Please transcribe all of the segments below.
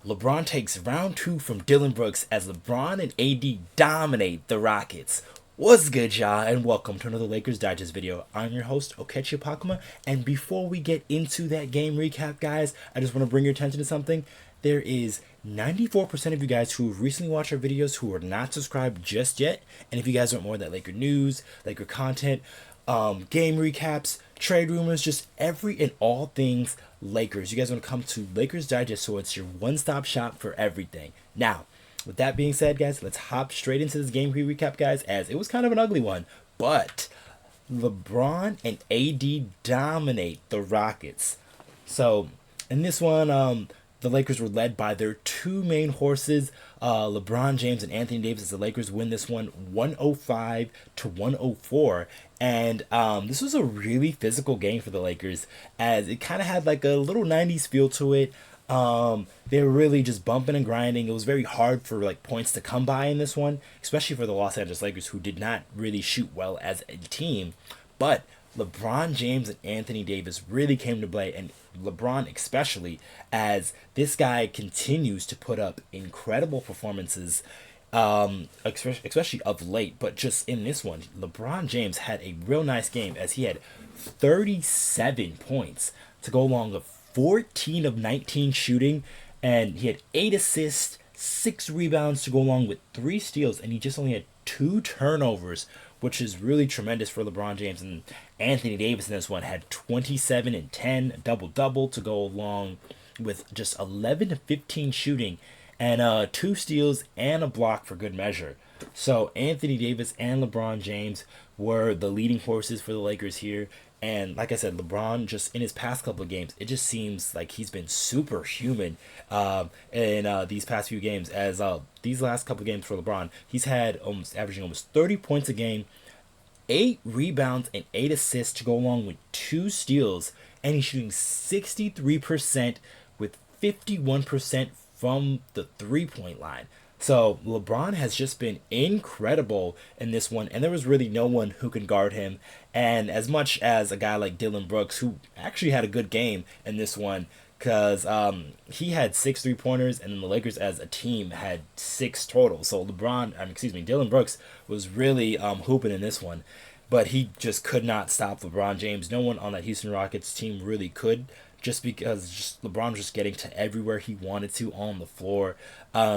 LeBron takes round two from Dillion Brooks as LeBron and AD dominate the Rockets. What's good, y'all, and welcome to another Lakers Digest video. I'm your host, Okechi Apakama, and before we get into that game recap, guys, I just want to bring your attention to something. There is 94% of you guys who have recently watched our videos who are not subscribed just yet, and if you guys want more of that Laker news, Laker content, game recaps, trade rumors, just every and all things Lakers, you guys want to come to Lakers Digest, so it's your one-stop shop for everything. Now, with that being said, guys, let's hop straight into this game recap, guys, as it was kind of an ugly one, but LeBron and AD dominate the Rockets. So in this one, the Lakers were led by their two main horses, LeBron James and Anthony Davis. As the Lakers win this one 105-104. And this was a really physical game for the Lakers, as it kind of had like a little 90s feel to it. They were really just bumping and grinding. It was very hard for like points to come by in this one, especially for the Los Angeles Lakers, who did not really shoot well as a team. But LeBron James and Anthony Davis really came to play, and LeBron especially, as this guy continues to put up incredible performances, especially of late. But just in this one, LeBron James had a real nice game, as he had 37 points to go along with 14 of 19 shooting, and he had 8 assists, 6 rebounds to go along with 3 steals, and he just only had 2 turnovers, which is really tremendous for LeBron James. And Anthony Davis in this one had 27 and 10, double-double to go along with just 11 to 15 shooting, and 2 steals and a block for good measure. So Anthony Davis and LeBron James were the leading forces for the Lakers here. And like I said, LeBron, just in his past couple of games, it just seems like he's been superhuman in these past few games. As these last couple of games for LeBron, he's had averaging almost 30 points a game, 8 rebounds, and 8 assists to go along with 2 steals. And he's shooting 63% with 51% from the three-point line. So LeBron has just been incredible in this one, and there was really no one who could guard him. And as much as a guy like Dillion Brooks, who actually had a good game in this one, because he had 6 3-pointers, and the Lakers as a team had 6 total. So Dillion Brooks was really hooping in this one, but he just could not stop LeBron James. No one on that Houston Rockets team really could, just because LeBron was just getting to everywhere he wanted to on the floor.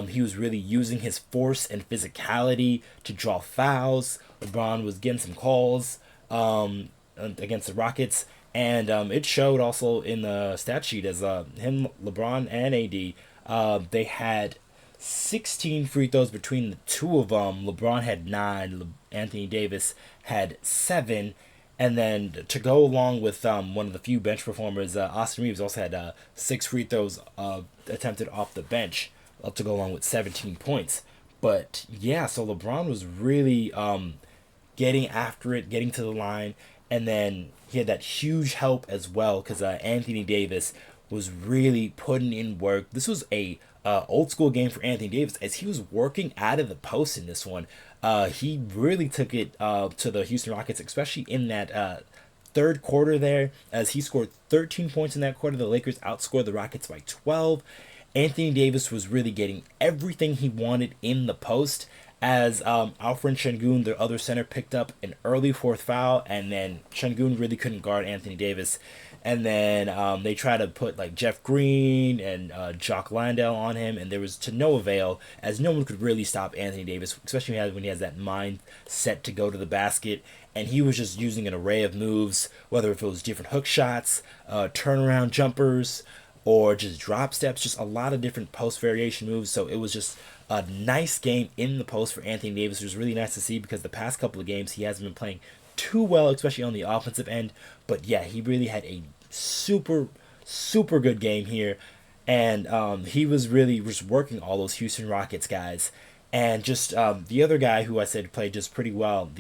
He was really using his force and physicality to draw fouls. LeBron was getting some calls against the Rockets, and it showed also in the stat sheet, as LeBron and AD, they had 16 free throws between the two of them. LeBron had 9, Anthony Davis had 7. And then to go along with one of the few bench performers, Austin Reaves also had 6 free throws attempted off the bench to go along with 17 points. But yeah, so LeBron was really getting after it, getting to the line, and then he had that huge help as well, because Anthony Davis was really putting in work. This was a old school game for Anthony Davis, as he was working out of the post in this one. He really took it to the Houston Rockets, especially in that third quarter there, as he scored 13 points in that quarter. The Lakers outscored the Rockets by 12. Anthony Davis was really getting everything he wanted in the post, as Alfred Sengun, their other center, picked up an early 4th foul, and then Sengun really couldn't guard Anthony Davis. And then they tried to put like Jeff Green and Jock Landale on him, and there was to no avail, as no one could really stop Anthony Davis, especially when he has that mind set to go to the basket. And he was just using an array of moves, whether if it was different hook shots, turnaround jumpers, or just drop steps, just a lot of different post variation moves. So it was just a nice game in the post for Anthony Davis. It was really nice to see, because the past couple of games he hasn't been playing too well, especially on the offensive end. But yeah, he really had a super good game here, and he was really just working all those Houston Rockets guys. And just the other guy who I said played just pretty well,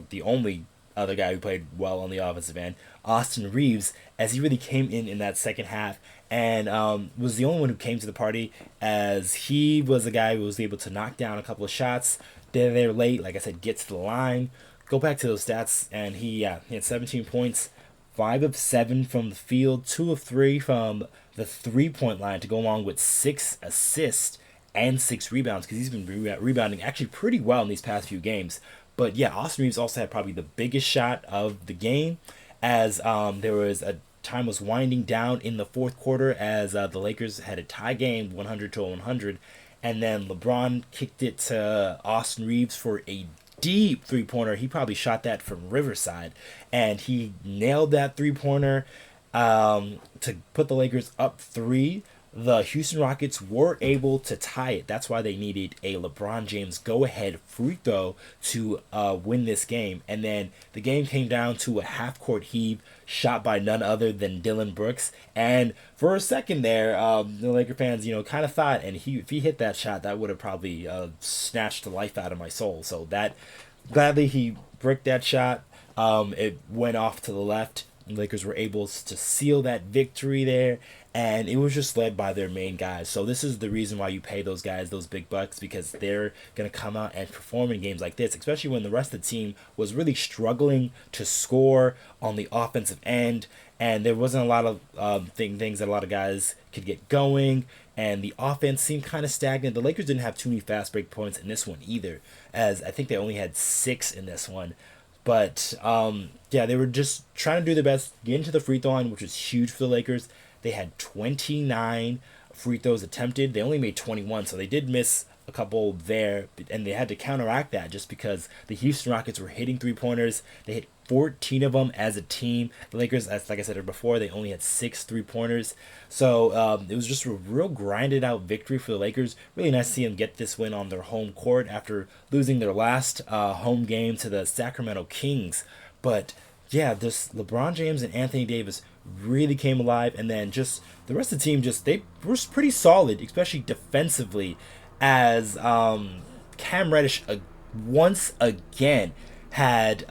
the only other guy who played well on the offensive end, Austin Reaves, as he really came in that second half, and was the only one who came to the party, as he was a guy who was able to knock down a couple of shots there late, like I said, get to the line. Go back to those stats, and he had 17 points, 5 of 7 from the field, 2 of 3 from the 3-point line to go along with 6 assists and 6 rebounds, because he's been rebounding actually pretty well in these past few games. But yeah, Austin Reaves also had probably the biggest shot of the game, as there was a time was winding down in the fourth quarter, as the Lakers had a tie game 100-100, and then LeBron kicked it to Austin Reaves for a deep 3-pointer. He probably shot that from Riverside, and he nailed that 3-pointer to put the Lakers up 3. The Houston Rockets were able to tie it. That's why they needed a LeBron James go-ahead free throw to win this game. And then the game came down to a half-court heave shot by none other than Dillion Brooks. And for a second there, the Laker fans, kind of thought, and if he hit that shot, that would have probably snatched the life out of my soul. So that, gladly he bricked that shot. It went off to the left. The Lakers were able to seal that victory there, and it was just led by their main guys. So this is the reason why you pay those guys those big bucks, because they're going to come out and perform in games like this, especially when the rest of the team was really struggling to score on the offensive end, and there wasn't a lot of things that a lot of guys could get going, and the offense seemed kind of stagnant. The Lakers didn't have too many fast break points in this one either, as I think they only had 6 in this one. But yeah, they were just trying to do their best, get into the free throw line, which was huge for the Lakers. They had 29 free throws attempted. They only made 21, so they did miss a couple there, and they had to counteract that just because the Houston Rockets were hitting 3-pointers. They hit 14 of them as a team. The Lakers, as like I said before, they only had 6 3-pointers. So it was just a real grinded out victory for the Lakers. Really nice to see them get this win on their home court after losing their last home game to the Sacramento Kings. But yeah, this LeBron James and Anthony Davis really came alive, and then just the rest of the team, they were pretty solid, especially defensively, as Cam Reddish once again had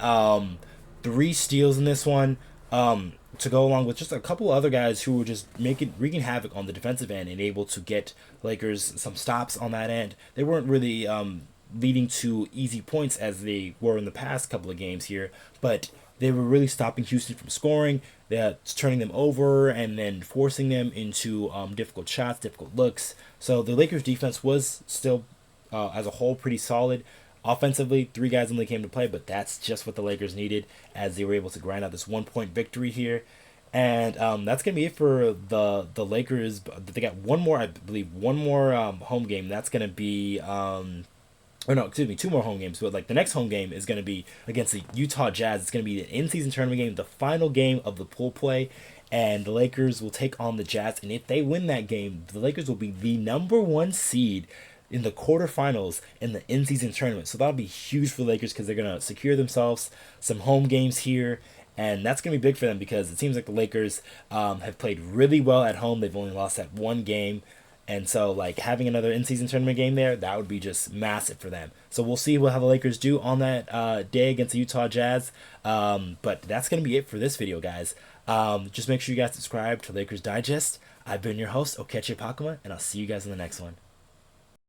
3 steals in this one, to go along with just a couple other guys who were just wreaking havoc on the defensive end and able to get Lakers some stops on that end. They weren't really leading to easy points as they were in the past couple of games here, but they were really stopping Houston from scoring. That's turning them over and then forcing them into difficult shots, difficult looks. So the Lakers defense was still, as a whole, pretty solid. Offensively, 3 guys only came to play, but that's just what the Lakers needed, as they were able to grind out this 1-point victory here. And that's going to be it for the Lakers. They got one more, I believe, home game. That's going to be... or no, excuse me, 2 more home games. But like the next home game is going to be against the Utah Jazz. It's going to be the in-season tournament game, the final game of the pool play, and the Lakers will take on the Jazz. And if they win that game, the Lakers will be the number 1 seed in the quarterfinals in the in-season tournament. So that'll be huge for the Lakers, because they're going to secure themselves some home games here. And that's going to be big for them, because it seems like the Lakers have played really well at home. They've only lost that 1 game. And so, like, having another in-season tournament game there, that would be just massive for them. So we'll see how the Lakers do on that day against the Utah Jazz. But that's going to be it for this video, guys. Just make sure you guys subscribe to Lakers Digest. I've been your host, Okechi Apakama, and I'll see you guys in the next one.